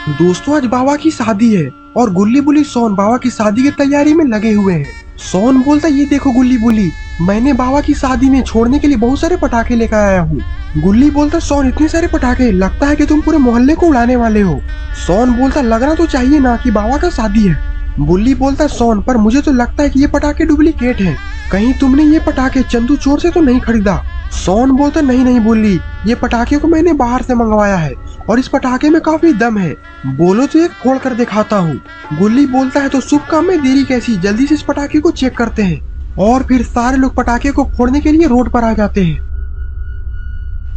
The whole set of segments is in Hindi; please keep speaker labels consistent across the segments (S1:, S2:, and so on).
S1: दोस्तों आज बाबा की शादी है और गुल्ली बुली सोन बाबा की शादी की तैयारी में लगे हुए हैं। सोन बोलता ये देखो गुल्ली बुली, मैंने बाबा की शादी में छोड़ने के लिए बहुत सारे पटाखे लेकर आया हूँ। गुल्ली बोलता सोन इतने सारे पटाखे, लगता है कि तुम पूरे मोहल्ले को उड़ाने वाले हो। सोन बोलता लगना तो चाहिए ना कि बाबा का शादी है। गुल्ली बोलता सोन पर मुझे तो लगता है कि ये पटाखे डुप्लीकेट हैं, कहीं तुमने ये पटाखे चंदू चोर से तो नहीं खरीदा। सोन बोलता नहीं नहीं बुल्ली, ये पटाखे को मैंने बाहर से मंगवाया है और इस पटाखे में काफी दम है, बोलो तो एक फोड़ कर दिखाता हूँ। गुल्ली बोलता है तो शुभ काम में देरी कैसी, जल्दी से इस पटाखे को चेक करते हैं। और फिर सारे लोग पटाखे को फोड़ने के लिए रोड पर आ जाते हैं।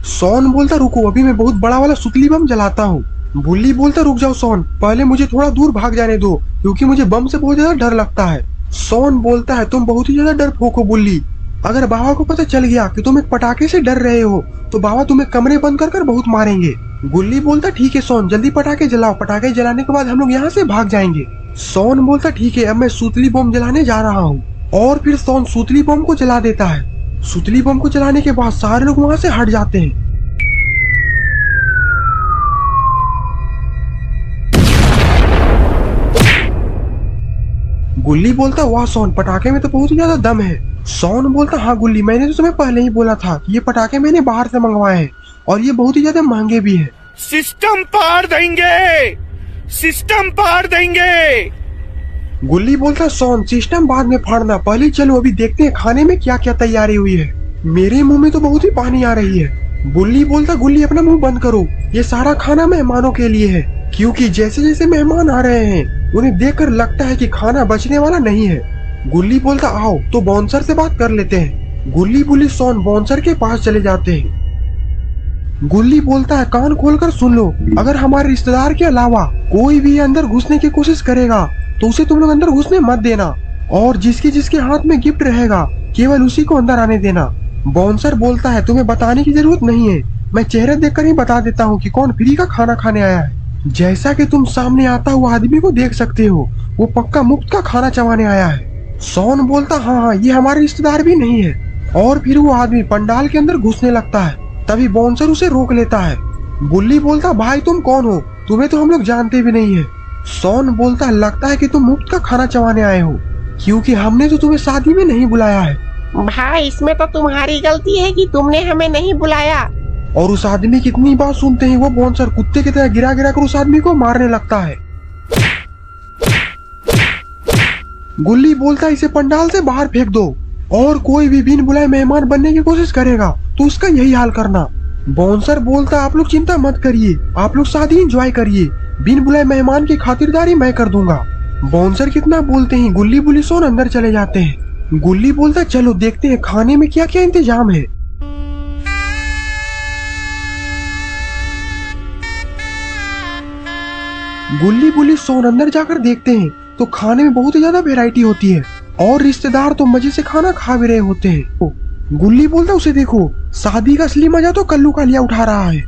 S1: सोन बोलता रुको, अभी मैं बहुत बड़ा वाला सुतली बम जलाता हूँ। बुल्ली बोलता रुक जाओ सोन, पहले मुझे थोड़ा दूर भाग जाने दो क्योंकि मुझे बम से बहुत ज्यादा डर लगता है। सोन बोलता है तुम बहुत ही ज्यादा डरपोक हो बुल्ली, अगर बाबा को पता चल गया कि तुम एक पटाखे से डर रहे हो तो बाबा तुम्हें कमरे बंद कर बहुत मारेंगे। गुल्ली बोलता ठीक है सोन, जल्दी पटाखे जलाओ, पटाखे जलाने के बाद हम लोग यहाँ से भाग जाएंगे। सोन बोलता ठीक है, अब मैं सूतली बम जलाने जा रहा हूँ। और फिर सोन सूतली बम को जला देता है। सूतली बम को जलाने के बाद सारे लोग वहाँ से हट जाते हैं। गुल्ली बोलता वाह सोन, पटाखे में तो बहुत ही ज्यादा दम है। सोन बोलता हाँ गुल्ली, मैंने तो तुम्हें पहले ही बोला था कि ये पटाखे मैंने बाहर से मंगवाए हैं और ये बहुत ही ज्यादा महंगे भी हैं।
S2: सिस्टम पार देंगे, सिस्टम पार देंगे।
S1: गुल्ली बोलता सोन सिस्टम बाद में फाड़ना, पहले चलो अभी देखते हैं खाने में क्या क्या तैयारी हुई है। मेरे मुंह में तो बहुत ही पानी आ रही है। बुल्ली बोलता गुल्ली अपना मुंह बंद करो, ये सारा खाना मेहमानों के लिए है, क्योंकि जैसे जैसे मेहमान आ रहे हैं उन्हें देखकर लगता है कि खाना बचने वाला नहीं है। गुल्ली बोलता आओ तो बाउंसर से बात कर लेते हैं। गुल्ली बुल्ली सोन बाउंसर के पास चले जाते हैं। गुल्ली बोलता है कान खोलकर सुन लो, अगर हमारे रिश्तेदार के अलावा कोई भी अंदर घुसने की कोशिश करेगा तो उसे तुम लोग अंदर घुसने मत देना, और जिसके जिसके हाथ में गिफ्ट रहेगा केवल उसी को अंदर आने देना। बाउंसर बोलता है तुम्हें बताने की जरूरत नहीं है, मैं चेहरे देखकर ही बता देता हूँ कि कौन फ्री का खाना खाने आया है। जैसा कि तुम सामने आता हुआ आदमी को देख सकते हो, वो पक्का मुफ्त का खाना चबाने आया है। सोन बोलता हाँ हाँ ये हमारे रिश्तेदार भी नहीं है। और फिर वो आदमी पंडाल के अंदर घुसने लगता है, तभी बाउंसर उसे रोक लेता है। बुल्ली बोलता भाई तुम कौन हो, तुम्हें तो हम लोग जानते भी नहीं है। सोन बोलता लगता है कि तुम मुफ्त का खाना चबाने आए हो, क्योंकि हमने तो तुम्हें शादी में नहीं बुलाया है।
S3: भाई इसमें तो तुम्हारी गलती है कि तुमने हमें नहीं बुलाया।
S1: और उस आदमी की इतनी बात सुनते ही वो बाउंसर कुत्ते की तरह गिरा गिरा कर उस आदमी को मारने लगता है। गुल्ली बोलता इसे पंडाल से बाहर फेंक दो, और कोई भी बिन बुलाए मेहमान बनने की कोशिश करेगा तो उसका यही हाल करना। बाउंसर बोलता आप लोग चिंता मत करिए, आप लोग शादी एंजॉय करिए, बिन बुलाए मेहमान की खातिरदारी मैं कर दूंगा। बाउंसर कितना बोलते ही गुल्ली बुल्ली सोन अंदर चले जाते हैं। गुल्ली बोलता चलो देखते हैं खाने में क्या क्या इंतजाम है। गुल्ली बुल्ली सोन अंदर जाकर देखते हैं तो खाने में बहुत ही ज्यादा वैरायटी होती है और रिश्तेदार तो मजे से खाना खा भी रहे होते हैं। गुल्ली बोलता उसे देखो, शादी का असली मजा तो कल्लू कालिया उठा रहा है।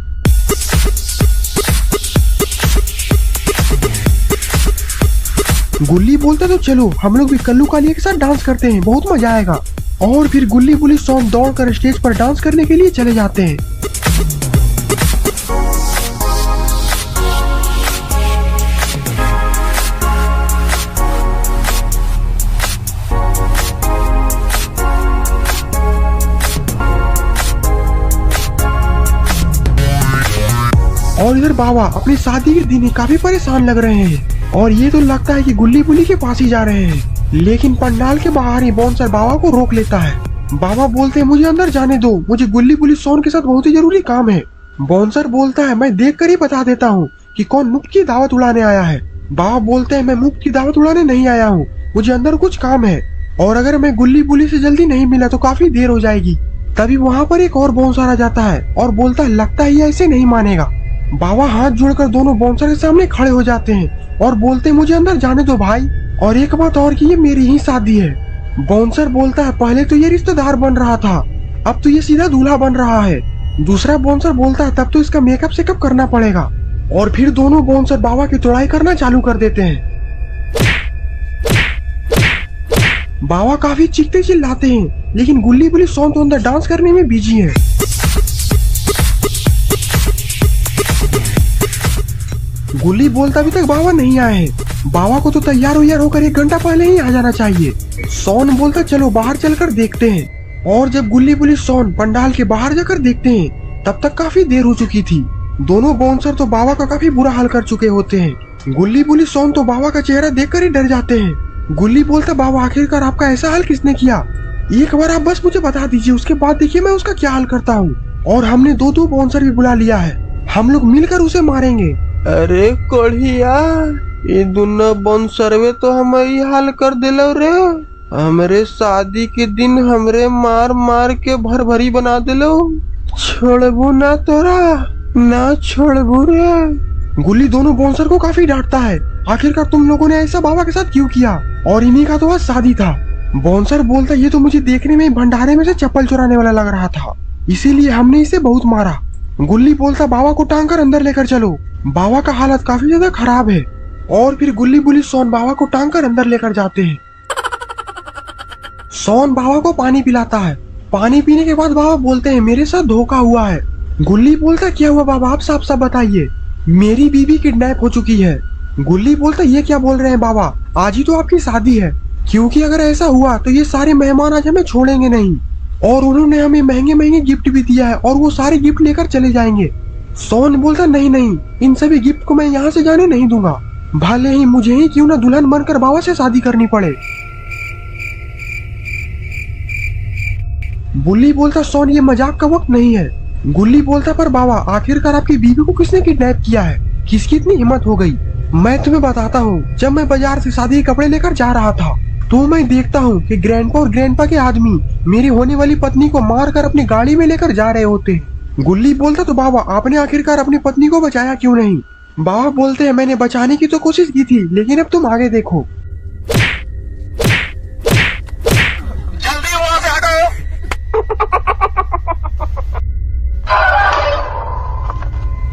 S1: गुल्ली बोलता तो चलो हम लोग भी कल्लू कालिया के साथ डांस करते हैं, बहुत मजा आएगा। और फिर गुल्ली बुल्ली सोन दौड़कर स्टेज पर डांस करने के लिए चले जाते हैं। और इधर बाबा अपनी शादी के दिन ही काफी परेशान लग रहे हैं और ये तो लगता है कि गुल्ली बुल्ली के पास ही जा रहे हैं, लेकिन पंडाल के बाहर ही बाउंसर बाबा को रोक लेता है। बाबा बोलते हैं मुझे अंदर जाने दो, मुझे गुल्ली बुल्ली सोन के साथ बहुत ही जरूरी काम है। बाउंसर बोलता है मैं देख कर ही बता देता हूँ कि कौन मुफ्त की दावत उड़ाने आया है। बाबा बोलते हैं मैं मुफ्त की दावत उड़ाने नहीं आया हूँ, मुझे अंदर कुछ काम है, और अगर मैं गुल्ली बुल्ली से जल्दी नहीं मिला तो काफी देर हो जाएगी। तभी वहाँ पर एक और बाउंसर आ जाता है और बोलता है लगता है ये ऐसे नहीं मानेगा। बाबा हाथ जोड़कर दोनों बाउंसर के सामने खड़े हो जाते हैं और बोलते हैं मुझे अंदर जाने दो भाई, और एक बात और कि ये मेरी ही शादी है। बाउंसर बोलता है पहले तो ये रिश्तेदार बन रहा था, अब तो ये सीधा दूल्हा बन रहा है। दूसरा बाउंसर बोलता है तब तो इसका मेकअप सेकअप करना पड़ेगा। और फिर दोनों बाउंसर बाबा की तोड़ाई करना चालू कर देते हैं। बाबा काफी चीखते चिल्लाते हैं, लेकिन गुल्ली बुल्ली सोन तो अंदर डांस करने में बिजी है। गुल्ली बोलता अभी तक बाबा नहीं आए हैं, बाबा को तो तैयार होकर 1 घंटा पहले ही आ जाना चाहिए। सोन बोलता चलो बाहर चलकर देखते हैं। और जब गुल्ली बुली सोन पंडाल के बाहर जाकर देखते हैं तब तक काफी देर हो चुकी थी। दोनों बाउंसर तो बाबा का काफी बुरा हाल कर चुके होते हैं। गुल्ली बुली सोन तो बाबा का चेहरा देखकर ही डर जाते हैं। गुल्ली बोलता बाबा आखिरकार आपका ऐसा हाल किसने किया, एक बार आप बस मुझे बता दीजिए, उसके बाद देखिए मैं उसका क्या हाल करता हूँ। और हमने 2 बाउंसर भी बुला लिया है, हम लोग मिलकर उसे मारेंगे।
S4: अरे कोढ़िया, ये दोनों बाउंसरवे तो हमारी हाल कर दिलो रे। हमरे शादी के दिन हमरे मार मार के भरभरी बना दिलो। छोड़बू ना तोरा, ना छोड़बू रे।
S1: गुल्ली दोनों बाउंसर को काफी डांटता है, आखिरकार तुम लोगों ने ऐसा बाबा के साथ क्यों किया, और इन्हीं का तो आज शादी था। बाउंसर बोलता ये तो मुझे देखने में भंडारे में से चप्पल चुराने वाला लग रहा था, इसीलिए हमने इसे बहुत मारा। गुल्ली बोलता बाबा को टांग कर अंदर लेकर चलो, बाबा का हालत काफी ज्यादा खराब है। और फिर गुल्ली बुली सोन बाबा को टांग कर अंदर लेकर जाते हैं। सोन बाबा को पानी पिलाता है। पानी पीने के बाद बाबा बोलते हैं मेरे साथ धोखा हुआ है। गुल्ली बोलता क्या हुआ बाबा, आप साफ साफ बताइए। मेरी बीवी किडनैप हो चुकी है। गुल्ली बोलता ये क्या बोल रहे हैं बाबा, आज ही तो आपकी शादी है, क्योंकि अगर ऐसा हुआ तो ये सारे मेहमान आज हमें छोड़ेंगे नहीं, और उन्होंने हमें महंगे महंगे गिफ्ट भी दिया है और वो सारे गिफ्ट लेकर चले जाएंगे। सोन बोलता नहीं नहीं, इन सभी गिफ्ट को मैं यहाँ से जाने नहीं दूंगा, भले ही मुझे ही क्यों ना दुल्हन बनकर बाबा से शादी करनी पड़े। गुल्ली बोलता सोन ये मजाक का वक्त नहीं है। गुल्ली बोलता पर बाबा आखिरकार आपकी बीवी को किसने किडनैप किया है, किसकी इतनी हिम्मत हो गई। मैं तुम्हें बताता हूँ, जब मैं बाजार से शादी के कपड़े लेकर जा रहा था तो मैं देखता हूँ कि ग्रैंडपा और ग्रैंडपा के आदमी मेरी होने वाली पत्नी को मारकर अपनी गाड़ी में लेकर जा रहे होते हैं। गुल्ली बोलता तो बाबा आपने आखिरकार अपनी पत्नी को बचाया क्यों नहीं। बाबा बोलते हैं मैंने बचाने की तो कोशिश की थी, लेकिन अब तुम आगे देखो।
S2: जल्दी वहां से हटो।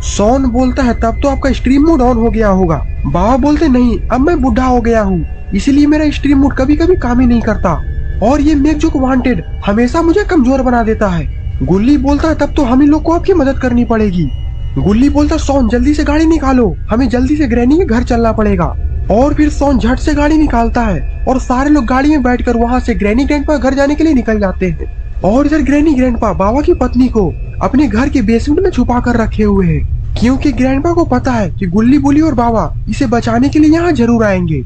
S1: सोन बोलता है तब तो आपका स्ट्रीम मोड ऑन हो गया होगा। बाबा बोलते नहीं, अब मैं बुढ़ा हो गया हूँ, इसलिए मेरा स्ट्रीम मोड कभी कभी काम ही नहीं करता, और ये मेक जो वांटेड हमेशा मुझे कमजोर बना देता है। गुल्ली बोलता है तब तो हम इन लोग को आपकी मदद करनी पड़ेगी। गुल्ली बोलता सोन जल्दी से गाड़ी निकालो, हमें जल्दी से ग्रैनी के घर चलना पड़ेगा। और फिर सोन झट से गाड़ी निकालता है और सारे लोग गाड़ी में बैठकर वहाँ से ग्रैनी ग्रैंडपा घर जाने के लिए निकल जाते हैं। और इधर ग्रैनी ग्रैंडपा बाबा की पत्नी को अपने घर के बेसमेंट में छुपा कर रखे हुए हैं, क्योंकि ग्रैंडपा को पता है कि गुल्ली बुली और बाबा इसे बचाने के लिए यहाँ जरूर आएंगे।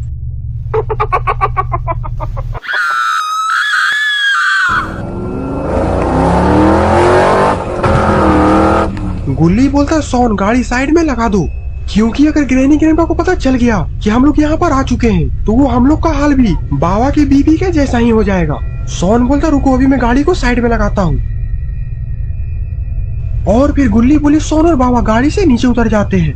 S1: गुल्ली बोलता सोन गाड़ी साइड में लगा दो, क्योंकि अगर ग्रैनी ग्रैंडपा को पता चल गया कि हम लोग यहाँ पर आ चुके हैं तो वो हम लोग का हाल भी बाबा की बीवी के जैसा ही हो जाएगा। सोन बोलता रुको अभी मैं गाड़ी को साइड में लगाता हूँ। और फिर गुल्ली बुली सोन और बाबा गाड़ी से नीचे उतर जाते हैं।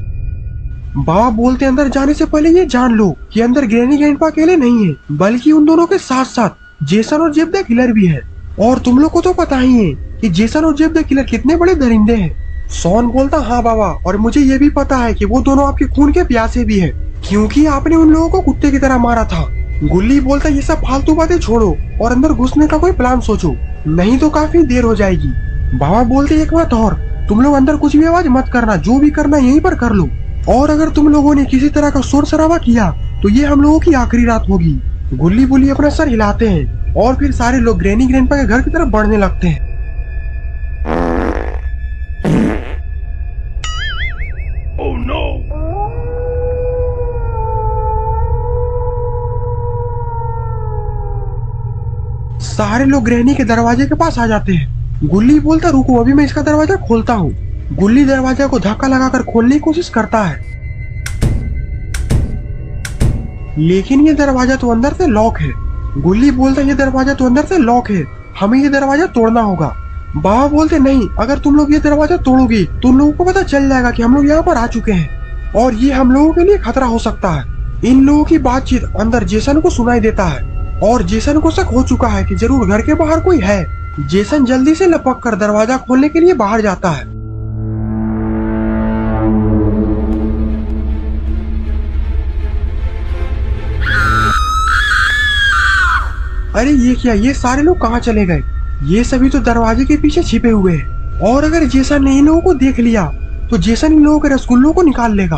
S1: बाबा बोलते अंदर जाने से पहले ये जान लो कि अंदर ग्रैनी ग्रैंडपा अकेले नहीं है, बल्कि उन दोनों के साथ साथ जेसन और जेब द किलर भी है। और तुम लोग को तो पता ही है कि जेसन और जेब द किलर कितने बड़े दरिंदे हैं। सोन बोलता हाँ बाबा, और मुझे ये भी पता है कि वो दोनों आपके खून के प्यासे भी है, क्योंकि आपने उन लोगों को कुत्ते की तरह मारा था। गुल्ली बोलता ये सब फालतू बातें छोड़ो और अंदर घुसने का कोई प्लान सोचो, नहीं तो काफी देर हो जाएगी। बाबा बोलते एक बात और, तुम लोग अंदर कुछ भी आवाज मत करना, जो भी करना यहीं पर कर लो, और अगर तुम लोगों ने किसी तरह का शोर शराबा किया तो ये हम लोगों की आखिरी रात होगी। गुल्ली बुली अपना सर हिलाते हैं और फिर सारे लोग ग्रैनी ग्रैंडपा के घर की तरफ बढ़ने लगते हैं।
S2: Oh no!
S1: सारे लोग ग्रैनी के दरवाजे के पास आ जाते हैं। गुल्ली बोलता रुको अभी मैं इसका दरवाजा खोलता हूँ। गुल्ली दरवाजा को धक्का लगाकर खोलने की कोशिश करता है, लेकिन ये दरवाजा तो अंदर से लॉक है। गुल्ली बोलता ये दरवाजा तो अंदर से लॉक है, हमें ये दरवाजा तोड़ना होगा। बाबा बोलते नहीं, अगर तुम लोग ये दरवाजा तोड़ोगे तो उन लोगों को पता चल जाएगा कि हम लोग यहाँ पर आ चुके हैं, और ये हम लोगों के लिए खतरा हो सकता है। इन लोगों की बातचीत अंदर जेसन को सुनाई देता है, और जेसन को शक हो चुका है कि जरूर घर के बाहर कोई है। जेसन जल्दी से लपक कर दरवाजा खोलने के लिए बाहर जाता है। अरे ये क्या, ये सारे लोग कहाँ चले गए? ये सभी तो दरवाजे के पीछे छिपे हुए हैं, और अगर जेसन ने इन लोगों को देख लिया तो जेसन इन लोगों के रसगुल्लों को निकाल लेगा।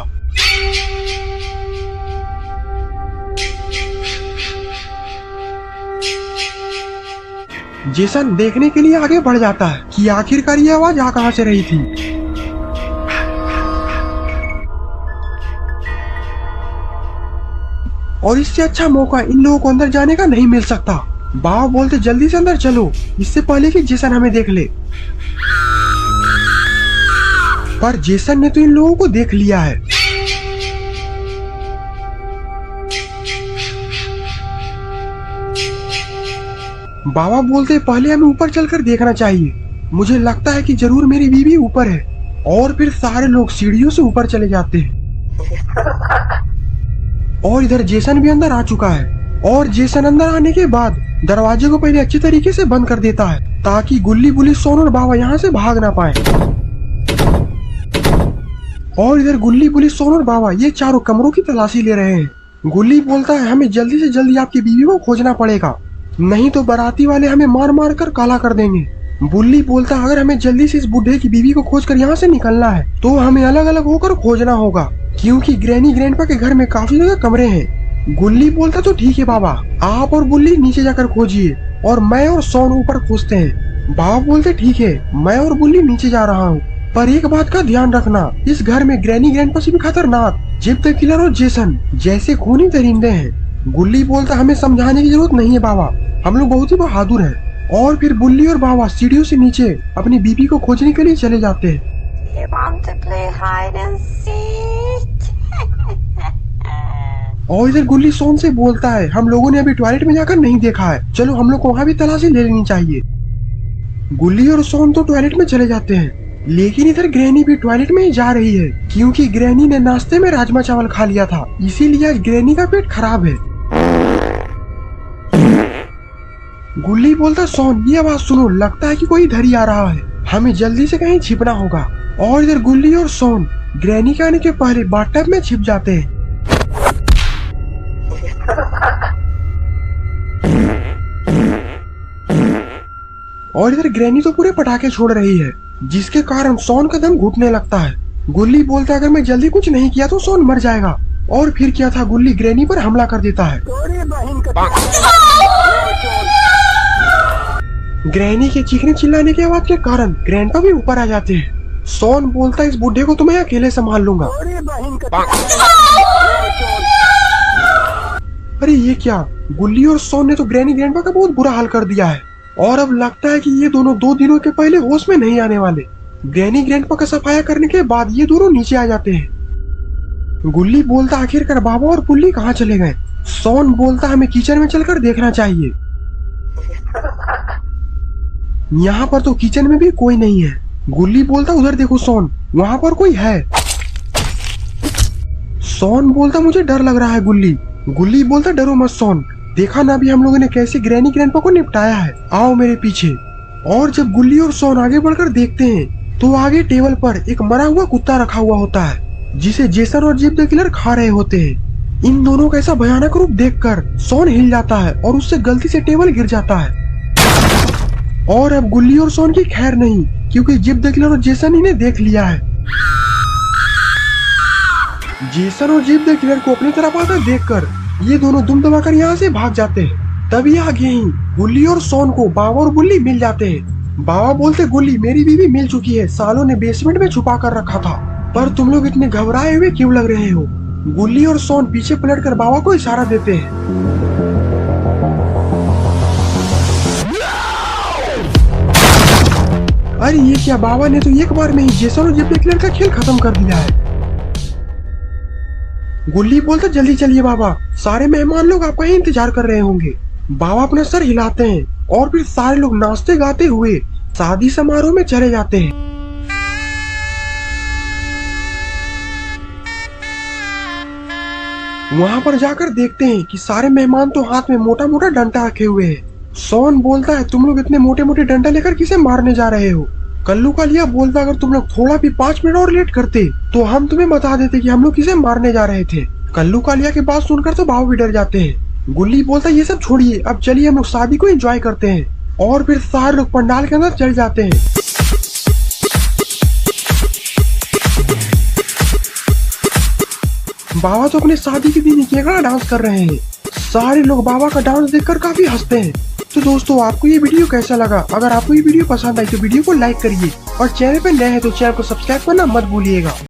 S1: जेसन देखने के लिए आगे बढ़ जाता है कि आखिरकार ये आवाज आ कहां से रही थी। और इससे अच्छा मौका इन लोगों को अंदर जाने का नहीं मिल सकता। बाबा बोलते जल्दी से अंदर चलो, इससे पहले कि जेसन हमें देख ले। पर जेसन ने तो इन लोगों को देख लिया है। बाबा बोलते पहले हमें ऊपर चलकर देखना चाहिए, मुझे लगता है कि जरूर मेरी बीवी ऊपर है। और फिर सारे लोग सीढ़ियों से ऊपर चले जाते हैं और इधर जेसन भी अंदर आ चुका है। और जेसन अंदर आने के बाद दरवाजे को पहले अच्छी तरीके से बंद कर देता है ताकि गुल्ली बुल्ली सोन और बाबा यहाँ से भाग ना पाए। और इधर गुल्ली बुल्ली सोन और बाबा ये चारों कमरों की तलाशी ले रहे हैं। गुल्ली बोलता है हमें जल्दी से जल्दी आपकी बीवी को खोजना पड़ेगा, नहीं तो बाराती वाले हमें मार मार कर काला कर देंगे। बुल्ली बोलता है अगर हमें जल्दी से इस बुढ़े की बीवी को खोज कर यहाँ से निकलना है तो हमें अलग अलग होकर खोजना होगा, क्योंकि ग्रैनी ग्रैंडपा के घर में काफी जगह कमरे हैं। गुल्ली बोलता तो ठीक है बाबा, आप और बुल्ली नीचे जाकर खोजिए और मैं और सोन ऊपर खोजते हैं। बाबा बोलते ठीक है, मैं और बुल्ली नीचे जा रहा हूँ, पर एक बात का ध्यान रखना, इस घर में ग्रैनी ग्रैंडपा से भी खतरनाक जिप द किलर और जेसन जैसे खूनी दरिंदे हैं। गुल्ली बोलता हमें समझाने की जरूरत नहीं है बाबा, हम लोग बहुत ही बहादुर हैं। और फिर बुल्ली और बाबा सीढ़ियों से नीचे अपनी बीबी को खोजने के लिए चले जाते हैं।
S5: You want to play hide and seek?
S1: और इधर गुल्ली सोन से बोलता है हम लोगों ने अभी टॉयलेट में जाकर नहीं देखा है, चलो हम लोग को वहाँ भी तलाशी ले लेनी चाहिए। गुल्ली और सोन तो टॉयलेट में चले जाते हैं, लेकिन इधर ग्रैनी भी टॉयलेट में ही जा रही है, क्योंकि ग्रैनी ने नाश्ते में राजमा चावल खा लिया था, इसीलिए आज ग्रैनी का पेट खराब है। गुल्ली बोलता सोन ये आवाज सुनो, लगता है कि कोई इधर ही आ रहा है, हमें जल्दी से कहीं छिपना होगा। और इधर गुल्ली और सोन ग्रैनी के आने के पहले बाथटब में छिप जाते हैं। और इधर ग्रैनी तो पूरे पटाखे छोड़ रही है, जिसके कारण सोन का दम घुटने लगता है। गुल्ली बोलता अगर मैं जल्दी कुछ नहीं किया तो सोन मर जाएगा। और फिर क्या था, गुल्ली ग्रैनी पर हमला कर देता है। ग्रैनी के चीखने चिल्लाने की आवाज के कारण ग्रैंडपा भी ऊपर आ जाते हैं। सोन बोलता है इस बुढ़े को तो मैं अकेले संभाल लूंगा। अरे ये क्या, गुल्ली और सोन ने तो ग्रैनी ग्रैंडपा का बहुत बुरा हाल कर दिया है, और अब लगता है कि ये दोनों 2 दिनों के पहले होश में नहीं आने वाले। ग्रैनी ग्रैंडपा का सफाया करने के बाद ये दोनों नीचे आ जाते हैं। गुल्ली बोलता आखिरकार बाबा और बुल्ली कहाँ चले गए। सोन बोलता हमें किचन में चलकर देखना चाहिए, यहाँ पर तो किचन में भी कोई नहीं है। गुल्ली बोलता उधर देखो सोन, वहाँ पर कोई है। सोन बोलता मुझे डर लग रहा है गुल्ली। गुल्ली बोलता डरो मत सोन, देखा ना अभी हम लोगों ने कैसे ग्रैनी ग्रैंडपा को निपटाया है, आओ मेरे पीछे। और जब गुल्ली और सोन आगे बढ़कर देखते हैं तो आगे टेबल पर एक मरा हुआ कुत्ता रखा हुआ होता है, जिसे जेसन और जिप द किलर खा रहे होते हैं। इन दोनों का ऐसा भयानक रूप देखकर सोन हिल जाता है और उससे गलती से टेबल गिर जाता है। और अब गुल्ली और सोन की खैर नहीं, क्योंकि जिप द किलर और जेसन इन्हें देख लिया है। जेसन और जिप द किलर को अपनी तरफ आता देखकर ये दोनों दुम दबाकर यहाँ से भाग जाते हैं। तभी आगे ही गुल्ली और सोन को बाबा और बुल्ली मिल जाते हैं। बाबा बोलते गुल्ली मेरी बीवी मिल चुकी है, सालों ने बेसमेंट में छुपा कर रखा था, पर तुम लोग इतने घबराए हुए क्यों लग रहे हो। गुल्ली और सोन पीछे पलटकर बाबा को इशारा देते हैं। अरे ये क्या, बाबा ने तो एक बार में ही जेसन और जिप द किलर का खेल खत्म कर दिया है। गुल्ली बोलता जल्दी चलिए बाबा, सारे मेहमान लोग आपका ही इंतजार कर रहे होंगे। बाबा अपना सर हिलाते हैं और फिर सारे लोग नाचते गाते हुए शादी समारोह में चले जाते हैं। वहाँ पर जाकर देखते हैं कि सारे मेहमान तो हाथ में मोटा मोटा डंडा रखे हुए हैं। सोन बोलता है तुम लोग इतने मोटे मोटे डंडा लेकर किसे मारने जा रहे हो। कल्लू कालिया बोलता अगर तुम लोग थोड़ा भी 5 मिनट और लेट करते तो हम तुम्हें बता देते कि हम लोग किसे मारने जा रहे थे। कल्लू कालिया की बात सुनकर तो बाबू भी डर जाते हैं। गुल्ली बोलता ये सब छोड़िए, अब चलिए हम लोग शादी को एंजॉय करते हैं। और फिर सारे लोग पंडाल के अंदर चल जाते हैं। बाबा तो अपने शादी के दिन केकड़ा डांस कर रहे हैं। सारे लोग बाबा का डांस देखकर काफी हंसते हैं। तो दोस्तों आपको ये वीडियो कैसा लगा? अगर आपको ये वीडियो पसंद आई तो वीडियो को लाइक करिए और चैनल पे नए हैं तो चैनल को सब्सक्राइब करना मत भूलिएगा।